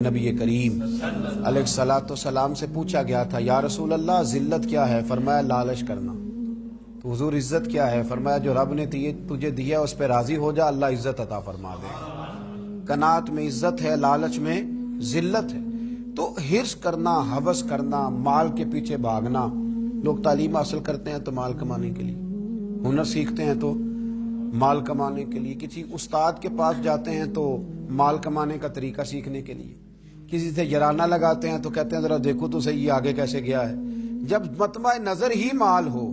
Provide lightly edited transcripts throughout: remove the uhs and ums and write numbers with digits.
نبی کریم علیہ الصلوۃ والسلام سے پوچھا گیا تھا یا رسول اللہ ذلت کیا ہے؟ فرمایا لالچ کرنا۔ تو حضور عزت کیا ہے؟ فرمایا جو رب نے تجھے دیا اس پہ راضی ہو جا، اللہ عزت عطا فرما دے۔ قناعت میں عزت ہے، لالچ میں ذلت ہے۔ تو حرص کرنا، ہوس کرنا، مال کے پیچھے بھاگنا، لوگ تعلیم حاصل کرتے ہیں تو مال کمانے کے لیے، ہنر سیکھتے ہیں تو مال کمانے کے لیے، کسی استاد کے پاس جاتے ہیں تو مال کمانے کا طریقہ سیکھنے کے لیے، کسی سے یارانہ لگاتے ہیں تو کہتے ہیں ذرا دیکھو تو صحیح آگے کیسے گیا ہے۔ جب مطمع نظر ہی مال ہو،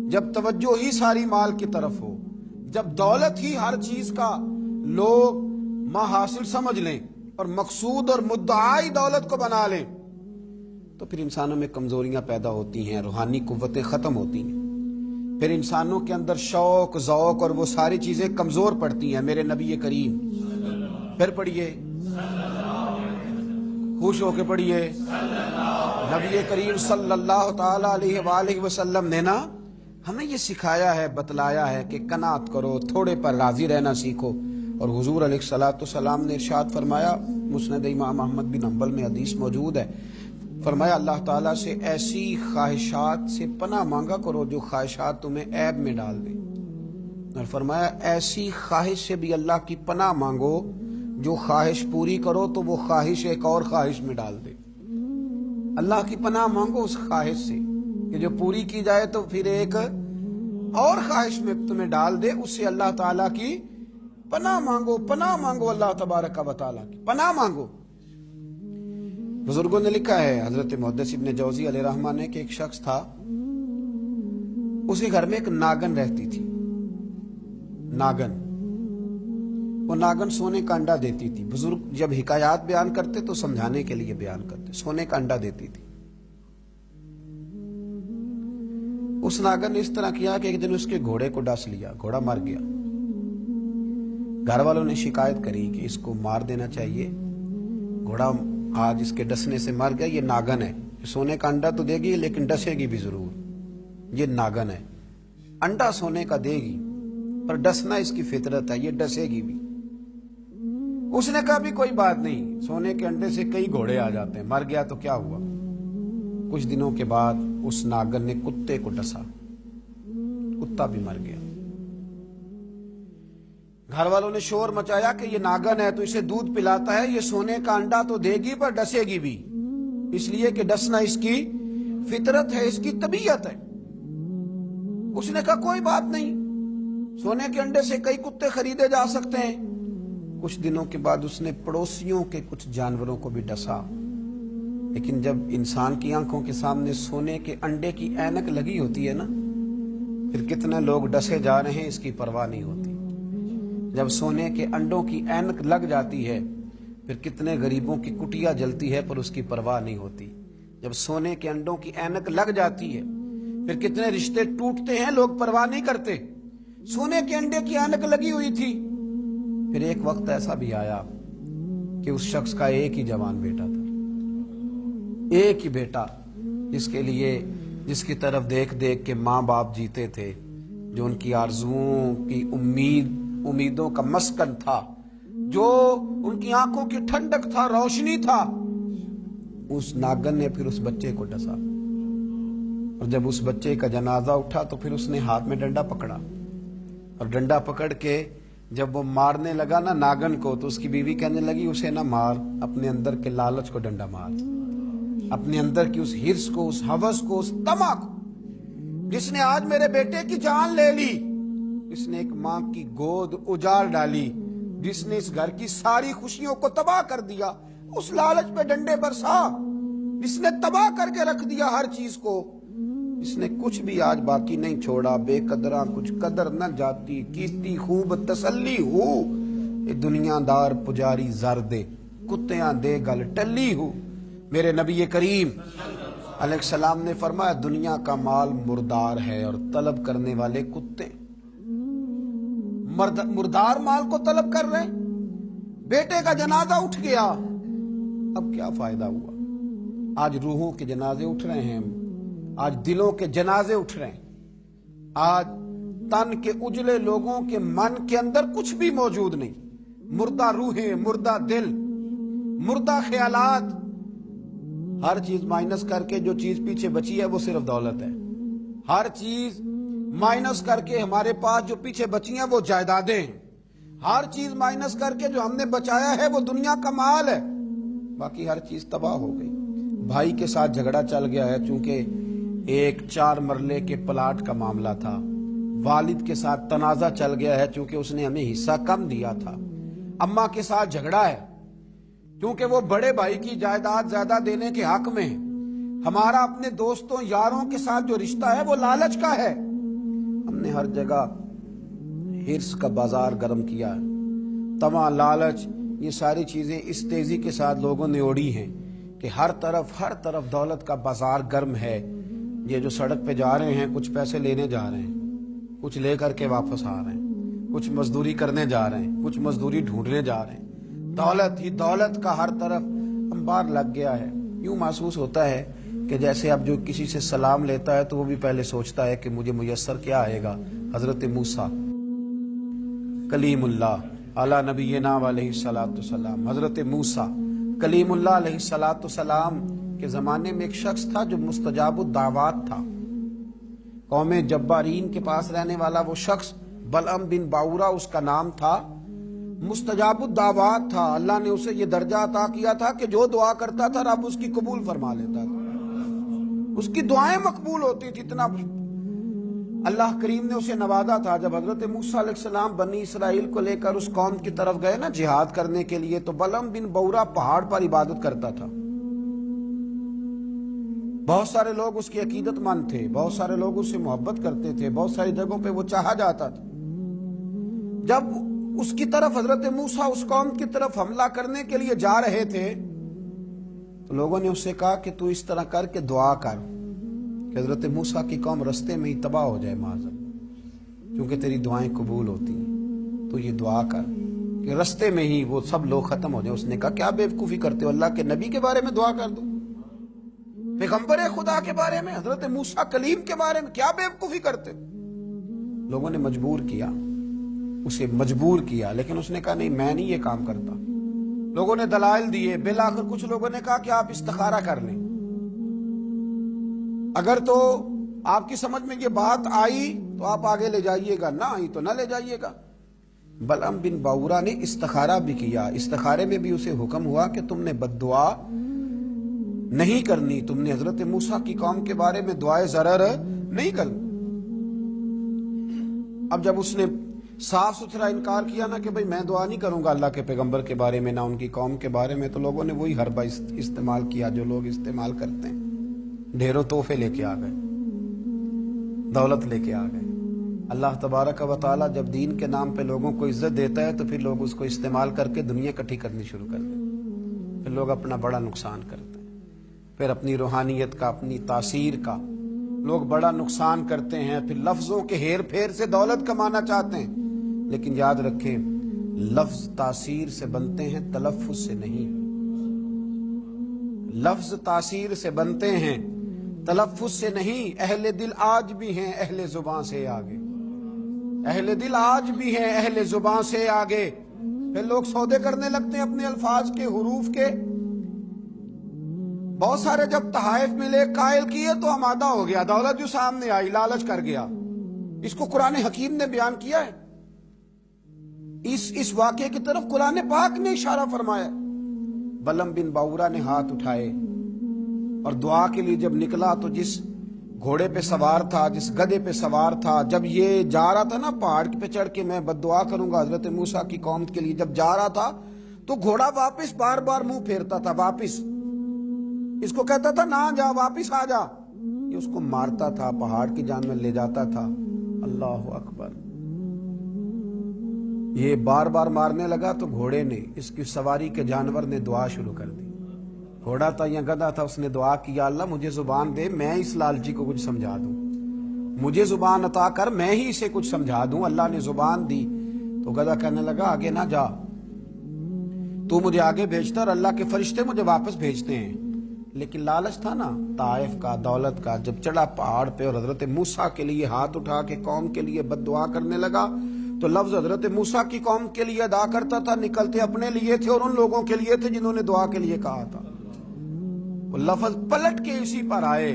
جب توجہ ہی ساری مال کی طرف ہو، جب دولت ہی ہر چیز کا لوگ حاصل سمجھ لیں اور مقصود اور مدعائی دولت کو بنا لیں، تو پھر انسانوں میں کمزوریاں پیدا ہوتی ہیں، روحانی قوتیں ختم ہوتی ہیں، پھر انسانوں کے اندر شوق، ذوق اور وہ ساری چیزیں کمزور پڑتی ہیں۔ میرے نبی کریم، پھر پڑھیے، خوش ہو کے پڑھیے، نبی کریم صلی اللہ تعالی علیہ وآلہ وسلم نے نا ہمیں یہ سکھایا ہے، بتلایا ہے کہ قناعت کرو، تھوڑے پر راضی رہنا سیکھو۔ اور حضور علیہ الصلوۃ والسلام نے ارشاد فرمایا، مسند امام احمد بن حنبل میں حدیث موجود ہے، فرمایا اللہ تعالیٰ سے ایسی خواہشات سے پناہ مانگا کرو جو خواہشات تمہیں عیب میں ڈال دیں، اور فرمایا ایسی خواہش سے بھی اللہ کی پناہ مانگو جو خواہش پوری کرو تو وہ خواہش ایک اور خواہش میں ڈال دے۔ اللہ کی پناہ مانگو اس خواہش سے کہ جو پوری کی جائے تو پھر ایک اور خواہش میں تمہیں ڈال دے، اس سے اللہ تعالیٰ کی پناہ مانگو، پناہ مانگو، اللہ تبارک و تعالیٰ کی پناہ مانگو۔ بزرگوں نے لکھا ہے، حضرت محدث ابن جوزی علیہ رحمہ نے، کہ ایک شخص تھا، اسی گھر میں ایک ناگن رہتی تھی۔ ناگن، وہ ناگن سونے کا انڈا دیتی تھی۔ بزرگ جب حکایات بیان کرتے تو سمجھانے کے لیے بیان کرتے، سونے کا انڈا دیتی تھی۔ اس ناگن نے اس طرح کیا کہ ایک دن اس کے گھوڑے کو ڈس لیا، گھوڑا مر گیا۔ گھر والوں نے شکایت کری کہ اس کو مار دینا چاہیے، گھوڑا آج اس کے ڈسنے سے مر گیا، یہ ناگن ہے، سونے کا انڈا تو دے گی لیکن ڈسے گی بھی ضرور، یہ ناگن ہے، انڈا سونے کا دے گی پر ڈسنا اس کی فطرت ہے، یہ ڈسے گی بھی۔ اس نے کہا بھی کوئی بات نہیں، سونے کے انڈے سے کئی گھوڑے آ جاتے ہیں، مر گیا تو کیا ہوا۔ کچھ دنوں کے بعد اس ناگن نے کتے کو ڈسا، کتا بھی مر گیا۔ گھر والوں نے شور مچایا کہ یہ ناگن ہے تو اسے دودھ پلاتا ہے، یہ سونے کا انڈا تو دے گی پر ڈسے گی بھی، اس لیے کہ ڈسنا اس کی فطرت ہے، اس کی طبیعت ہے۔ اس نے کہا کوئی بات نہیں، سونے کے انڈے سے کئی کتے خریدے جا سکتے ہیں۔ کچھ دنوں کے بعد اس نے پڑوسیوں کے کچھ جانوروں کو بھی ڈسا، لیکن جب انسان کی آنکھوں کے سامنے سونے کے انڈے کی اینک لگی ہوتی ہے نا، پھر کتنے لوگ ڈسے جا رہے ہیں اس کی پرواہ نہیں ہوتی۔ جب سونے کے انڈوں کی اینک لگ جاتی ہے پھر کتنے غریبوں کی کٹیا جلتی ہے پر اس کی پرواہ نہیں ہوتی۔ جب سونے کے انڈوں کی اینک لگ جاتی ہے پھر کتنے رشتے ٹوٹتے ہیں، لوگ پرواہ نہیں کرتے۔ سونے کے انڈے کی اینک لگی ہوئی تھی۔ پھر ایک وقت ایسا بھی آیا کہ اس شخص کا ایک ہی جوان بیٹا تھا، ایک ہی بیٹا، جس کی طرف دیکھ دیکھ کے ماں باپ جیتے تھے، جو ان کی آرزوؤں کی امیدوں کا مسکن تھا، جو ان کی آنکھوں کی ٹھنڈک تھا، روشنی تھا۔ اس ناگن نے پھر اس بچے کو ڈسا، اور جب اس بچے کا جنازہ اٹھا تو پھر اس نے ہاتھ میں ڈنڈا پکڑا، اور ڈنڈا پکڑ کے جب وہ مارنے لگا نا ناگن کو، تو اس کی بیوی کہنے لگی اسے نہ مار، اپنے اندر کے لالچ کو ڈنڈا مار، اپنے اندر کی اس حرص کو، اس ہوس کو، اس طمع کو، جس نے آج میرے بیٹے کی جان لے لی، جس نے ایک ماں کی گود اجاڑ ڈالی، جس نے اس گھر کی ساری خوشیوں کو تباہ کر دیا، اس لالچ پہ ڈنڈے برسا، جس نے تباہ کر کے رکھ دیا ہر چیز کو، جس نے کچھ بھی آج باقی نہیں چھوڑا، بے قدراں کچھ قدر نہ جاتی، کیتی خوب تسلی ہو، اے دنیا دار پجاری زر دے، کتیاں دے گل ٹلی ہو۔ میرے نبی کریم علیہ السلام نے فرمایا دنیا کا مال مردار ہے اور طلب کرنے والے کتے، مردار مال کو طلب کر رہے ہیں۔ بیٹے کا جنازہ اٹھ گیا، اب کیا فائدہ ہوا؟ آج روحوں کے جنازے اٹھ رہے ہیں، آج دلوں کے جنازے اٹھ رہے ہیں، آج تن کے اجلے لوگوں کے من کے اندر کچھ بھی موجود نہیں، مردہ روحیں، مردہ دل، مردہ خیالات، ہر چیز مائنس کر کے جو چیز پیچھے بچی ہے وہ صرف دولت ہے. ہر چیز مائنس کر کے ہمارے پاس جو پیچھے بچی ہیں وہ جائیدادیں ہیں. ہر چیز مائنس کر کے جو ہم نے بچایا ہے وہ دنیا کا مال ہے. باقی ہر چیز تباہ ہو گئی. بھائی کے ساتھ جھگڑا چل گیا ہے چونکہ ایک 4 مرلے کے پلاٹ کا معاملہ تھا. والد کے ساتھ تنازع چل گیا ہے چونکہ اس نے ہمیں حصہ کم دیا تھا. اماں کے ساتھ جھگڑا ہے کیونکہ وہ بڑے بھائی کی جائیداد زیادہ دینے کے حق میں ہے. ہمارا اپنے دوستوں یاروں کے ساتھ جو رشتہ ہے وہ لالچ کا ہے. ہم نے ہر جگہ ہرس کا بازار گرم کیا ہے. طمع، لالچ، یہ ساری چیزیں اس تیزی کے ساتھ لوگوں نے اوڑھی ہیں کہ ہر طرف دولت کا بازار گرم ہے. یہ جو سڑک پہ جا رہے ہیں کچھ پیسے لینے جا رہے ہیں، کچھ لے کر کے واپس آ رہے ہیں، کچھ مزدوری کرنے جا رہے ہیں، کچھ مزدوری ڈھونڈنے جا رہے ہیں. دولت ہی دولت کا ہر طرف انبار لگ گیا ہے. یوں محسوس ہوتا ہے کہ جیسے اب جو کسی سے سلام لیتا ہے تو وہ بھی پہلے سوچتا ہے کہ مجھے میسر کیا آئے گا. حضرت موسیٰ کلیم اللہ علی نبینا علیہ الصلوۃ والسلام، حضرت موسیٰ کلیم اللہ علیہ الصلوۃ والسلام کے زمانے میں ایک شخص تھا جو مستجاب الدعوات تھا. قوم جبارین کے پاس رہنے والا وہ شخص بلعم بن باورا اس کا نام تھا. مستجاب الدعوات تھا. اللہ نے اسے یہ درجہ عطا کیا تھا کہ جو دعا کرتا تھا رب اس کی قبول فرما لیتا تھا. اس کی دعائیں مقبول ہوتی تھی. اتنا اللہ کریم نے اسے نوازا تھا. جب حضرت موسیٰ علیہ السلام بنی اسرائیل کو لے کر اس قوم کی طرف گئے نا جہاد کرنے کے لیے، تو بلعم بن باورا پہاڑ پر عبادت کرتا تھا. بہت سارے لوگ اس کی عقیدت مند تھے، بہت سارے لوگ اس سے محبت کرتے تھے، بہت ساری جگہوں پہ وہ چاہا جاتا تھا. جب اس کی طرف حضرت موسیٰ اس قوم کی طرف حملہ کرنے کے لیے جا رہے تھے تو لوگوں نے اس سے کہا کہ تو اس طرح کر کے دعا کر کہ حضرت موسیٰ کی قوم رستے میں ہی تباہ ہو جائے معاذ، کیونکہ تیری دعائیں قبول ہوتی ہیں. تو یہ دعا کر کہ رستے میں ہی وہ سب لوگ ختم ہو جائیں. اس نے کہا کیا بیوقوفی کرتے ہو، اللہ کے نبی کے بارے میں دعا کر دوں، پیغمبر خدا کے بارے میں، حضرت موسیٰ کلیم کے بارے میں کیا بیوقوفی کرتے. لوگوں نے مجبور کیا، اسے مجبور کیا، لیکن اس نے کہا نہیں میں نہیں یہ کام کرتا. لوگوں نے دلائل دیے. بالآخر کچھ لوگوں نے کہا کہ آپ استخارہ کر لیں، اگر تو آپ کی سمجھ میں یہ بات آئی تو آپ آگے لے جائیے گا، نہ آئی تو نہ لے جائیے گا. بلعم بن باورا نے استخارہ بھی کیا. استخارے میں بھی اسے حکم ہوا کہ تم نے بد دعا نہیں کرنی، تم نے حضرت موسیٰ کی قوم کے بارے میں دعائے ضرر نہیں کرنی. اب جب اس نے صاف ستھرا انکار کیا نا کہ بھئی میں دعا نہیں کروں گا اللہ کے پیغمبر کے بارے میں، نہ ان کی قوم کے بارے میں، تو لوگوں نے وہی حربہ استعمال کیا جو لوگ استعمال کرتے ہیں. ڈھیروں تحفے لے کے آ گئے، دولت لے کے آ گئے. اللہ تبارک و تعالیٰ جب دین کے نام پہ لوگوں کو عزت دیتا ہے تو پھر لوگ اس کو استعمال کر کے دنیا اکٹھی کرنی شروع کر دیں. پھر لوگ اپنا بڑا نقصان کرتے ہیں، پھر اپنی روحانیت کا، اپنی تاثیر کا لوگ بڑا نقصان کرتے ہیں. پھر لفظوں کے ہیر پھیر سے دولت کمانا چاہتے ہیں. لیکن یاد رکھیں لفظ تاثیر سے بنتے ہیں، تلفظ سے نہیں. لفظ تاثیر سے بنتے ہیں، تلفظ سے نہیں. اہل دل آج بھی ہیں اہل زباں سے آگے، اہل دل آج بھی ہیں اہل زباں سے آگے. پھر لوگ سودے کرنے لگتے ہیں اپنے الفاظ کے، حروف کے. بہت سارے جب تحائف ملے، قائل کیے تو آمادہ ہو گیا. دولت جو سامنے آئی لالچ کر گیا. اس کو قرآن حکیم نے بیان کیا ہے. اس واقعے کی طرف قرآن پاک نے اشارہ فرمایا. بلعم بن باورا نے ہاتھ اٹھائے اور دعا کے لیے جب نکلا تو جس گھوڑے پہ سوار تھا، جس گدھے پہ سوار تھا، جب یہ جا رہا تھا نا پہاڑ پہ چڑھ کے میں بد دعا کروں گا حضرت موسیٰ کی قوم کے لیے، جب جا رہا تھا تو گھوڑا واپس بار بار منہ پھیرتا تھا. واپس اس کو کہتا تھا نہ جا، واپس آ جا. یہ اس کو مارتا تھا، پہاڑ کی جان میں لے جاتا تھا. اللہ اکبر. یہ بار بار مارنے لگا تو گھوڑے نے، اس کی سواری کے جانور نے دعا شروع کر دی. گھوڑا تھا یا گدھا تھا، اس نے دعا کی یا اللہ مجھے زبان دے، میں اس لالچی کو کچھ سمجھا دوں، مجھے زبان عطا کر، میں ہی اسے کچھ سمجھا دوں. اللہ نے زبان دی تو گدھا کہنے لگا آگے نہ جا، تو مجھے آگے بھیجتا اور اللہ کے فرشتے مجھے واپس بھیجتے ہیں. لیکن لالچ تھا نا طائف کا، دولت کا. جب چڑھا پہاڑ پہ اور حضرت موسیٰ کے لیے ہاتھ اٹھا کے قوم کے لیے بد دعا کرنے لگا تو لفظ حضرت موسیٰ کی قوم کے لیے ادا کرتا تھا، نکلتے اپنے لیے تھے اور ان لوگوں کے لیے تھے جنہوں نے دعا کے لیے کہا تھا۔ وہ لفظ پلٹ کے اسی پر آئے،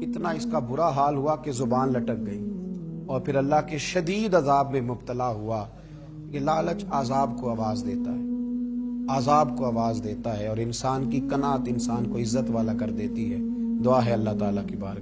اتنا اس کا برا حال ہوا کہ زبان لٹک گئی اور پھر اللہ کے شدید عذاب میں مبتلا ہوا۔ یہ لالچ عذاب کو آواز دیتا ہے، عذاب کو آواز دیتا ہے، اور انسان کی قناعت انسان کو عزت والا کر دیتی ہے۔ دعا ہے اللہ تعالیٰ کی بارگاہ